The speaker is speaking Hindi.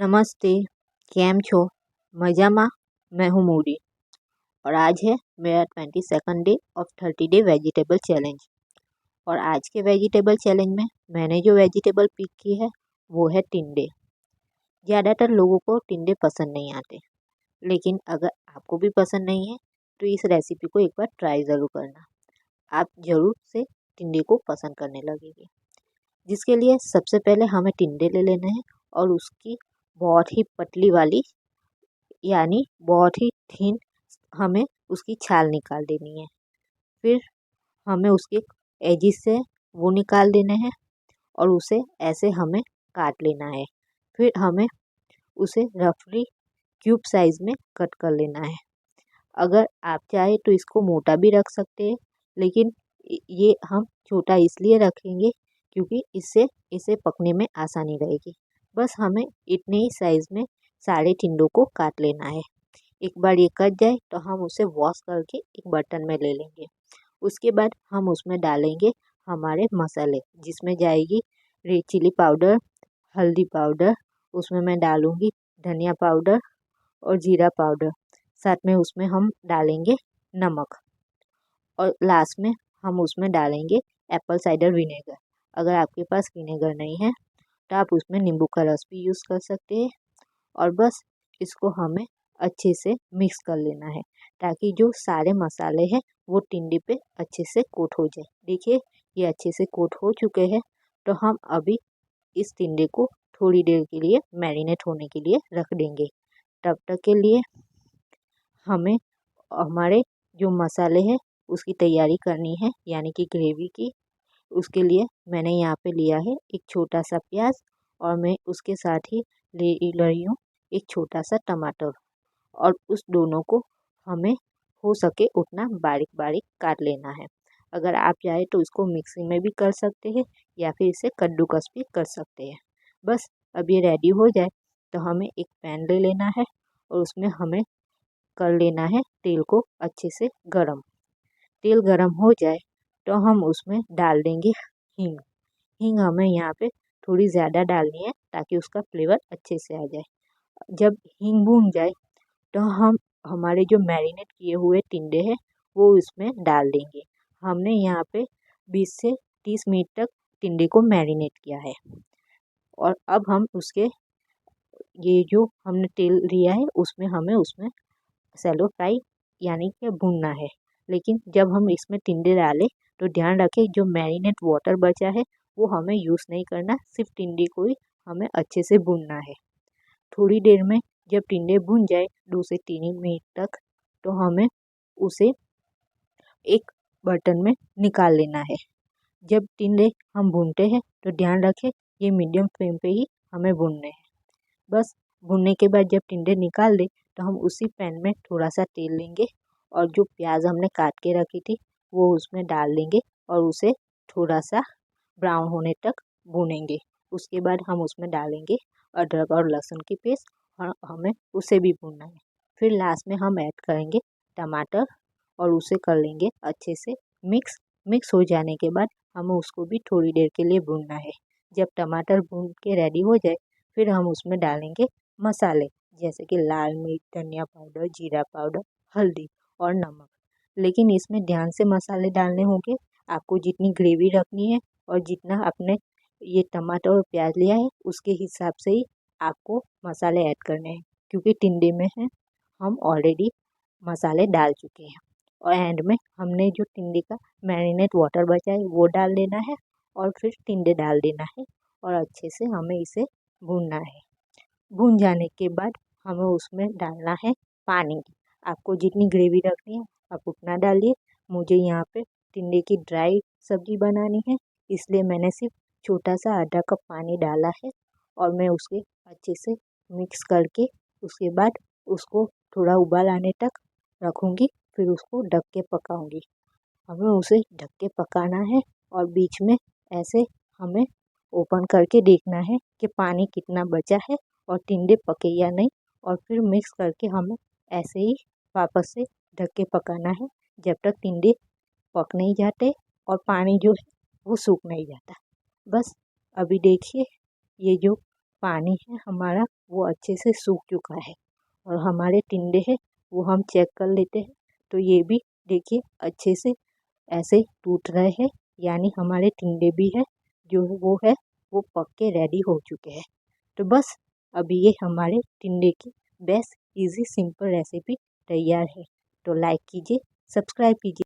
नमस्ते, કેમ છો? મજામાં? मैं हूँ मूडी और आज है मेरा 22nd day of 30 day vegetable challenge. और आज के वेजिटेबल चैलेंज में मैंने जो वेजिटेबल पिक की है वो है टिंडे। ज़्यादातर लोगों को टिंडे पसंद नहीं आते, लेकिन अगर आपको भी पसंद नहीं है तो इस रेसिपी को एक बार ट्राई ज़रूर करना। आप ज़रूर से टिंडे को पसंद करने लगेंगे। जिसके लिए सबसे पहले हमें टिंडे ले लेना है और उसकी बहुत ही पतली वाली यानी बहुत ही थिन हमें उसकी छाल निकाल देनी है। फिर हमें उसके एजिस से वो निकाल देने हैं और उसे ऐसे हमें काट लेना है। फिर हमें उसे रफली क्यूब साइज में कट कर लेना है। अगर आप चाहे तो इसको मोटा भी रख सकते हैं, लेकिन ये हम छोटा इसलिए रखेंगे क्योंकि इससे इसे पकने में आसानी रहेगी। बस हमें इतने ही साइज में सारे टिंडों को काट लेना है। एक बार ये कट जाए तो हम उसे वॉश करके एक बर्तन में ले लेंगे। उसके बाद हम उसमें डालेंगे हमारे मसाले, जिसमें जाएगी रेड चिली पाउडर, हल्दी पाउडर, उसमें मैं डालूँगी धनिया पाउडर और जीरा पाउडर। साथ में उसमें हम डालेंगे नमक और लास्ट में हम उसमें डालेंगे एप्पल साइडर विनेगर। अगर आपके पास विनेगर नहीं है तो आप उसमें नींबू का रस भी यूज़ कर सकते हैं। और बस इसको हमें अच्छे से मिक्स कर लेना है ताकि जो सारे मसाले हैं वो टिंडे पे अच्छे से कोट हो जाए। देखिए ये अच्छे से कोट हो चुके हैं, तो हम अभी इस टिंडे को थोड़ी देर के लिए मैरिनेट होने के लिए रख देंगे। तब तक के लिए हमें हमारे जो मसाले हैं उसकी तैयारी करनी है, यानी कि ग्रेवी की। उसके लिए मैंने यहाँ पे लिया है एक छोटा सा प्याज और मैं उसके साथ ही ले रही हूँ एक छोटा सा टमाटर। और उस दोनों को हमें हो सके उतना बारीक बारीक काट लेना है। अगर आप चाहे तो इसको मिक्सी में भी कर सकते हैं या फिर इसे कद्दूकस भी कर सकते हैं। बस अब ये रेडी हो जाए तो हमें एक पैन ले लेना है और उसमें हमें कर लेना है तेल को अच्छे से गरम। तेल गरम हो जाए तो हम उसमें डाल देंगे हींग। हींग हमें यहाँ पे थोड़ी ज़्यादा डालनी है ताकि उसका फ्लेवर अच्छे से आ जाए। जब हींग भून जाए तो हम हमारे जो मैरिनेट किए हुए टिंडे हैं वो इसमें डाल देंगे। हमने यहाँ पे 20 से 30 मिनट तक टिंडे को मैरिनेट किया है। और अब हम उसके ये जो हमने तेल लिया है उसमें शैलो फ्राई यानी कि भूनना है। लेकिन जब हम इसमें टिंडे डालें तो ध्यान रखें जो मैरिनेट वाटर बचा है वो हमें यूज़ नहीं करना, सिर्फ टिंडे को ही हमें अच्छे से भूनना है। थोड़ी देर में जब टिंडे भून जाए 2 से 3 मिनट तक, तो हमें उसे एक बर्तन में निकाल लेना है। जब टिंडे हम भूनते हैं तो ध्यान रखें ये मीडियम फ्लेम पे ही हमें भूनने हैं। बस भूनने के बाद जब टिंडे निकाल दें तो हम उसी पैन में थोड़ा सा तेल लेंगे और जो प्याज हमने काट के रखी थी वो उसमें डाल देंगे और उसे थोड़ा सा ब्राउन होने तक भूनेंगे। उसके बाद हम उसमें डालेंगे अदरक और लहसुन की पेस्ट और हमें उसे भी भूनना है। फिर लास्ट में हम ऐड करेंगे टमाटर और उसे कर लेंगे अच्छे से मिक्स। मिक्स हो जाने के बाद हमें उसको भी थोड़ी देर के लिए भूनना है। जब टमाटर भून के रेडी हो जाए फिर हम उसमें डालेंगे मसाले, जैसे कि लाल मिर्च, धनिया पाउडर, जीरा पाउडर, हल्दी और नमक। लेकिन इसमें ध्यान से मसाले डालने होंगे। आपको जितनी ग्रेवी रखनी है और जितना आपने ये टमाटर और प्याज लिया है उसके हिसाब से ही आपको मसाले ऐड करने हैं, क्योंकि टिंडे में है हम ऑलरेडी मसाले डाल चुके हैं। और एंड में हमने जो टिंडे का मैरिनेट वाटर बचा है वो डाल देना है और फिर टिंडे डाल देना है और अच्छे से हमें इसे भूनना है। भून जाने के बाद हमें उसमें डालना है पानी। आपको जितनी ग्रेवी रखनी है आप उतना डालिए। मुझे यहाँ पे टिंडे की ड्राई सब्जी बनानी है, इसलिए मैंने सिर्फ छोटा सा आधा कप पानी डाला है और मैं उसके अच्छे से मिक्स करके उसके बाद उसको थोड़ा उबाल आने तक रखूँगी। फिर उसको ढक के पकाऊँगी। हमें उसे ढक के पकाना है और बीच में ऐसे हमें ओपन करके देखना है कि पानी कितना बचा है और टिंडे पके या नहीं। और फिर मिक्स करके हमें ऐसे ही वापस से ढक के पकाना है जब तक टिंडे पक नहीं जाते और पानी जो है वो सूख नहीं जाता। बस अभी देखिए ये जो पानी है हमारा वो अच्छे से सूख चुका है और हमारे टिंडे हैं वो हम चेक कर लेते हैं। तो ये भी देखिए अच्छे से ऐसे टूट रहे हैं, यानी हमारे टिंडे भी है जो वो है वो पक के रेडी हो चुके हैं। तो बस अभी ये हमारे टिंडे की बेस्ट इजी सिंपल रेसिपी तैयार है। तो लाइक कीजिए, सब्सक्राइब कीजिए।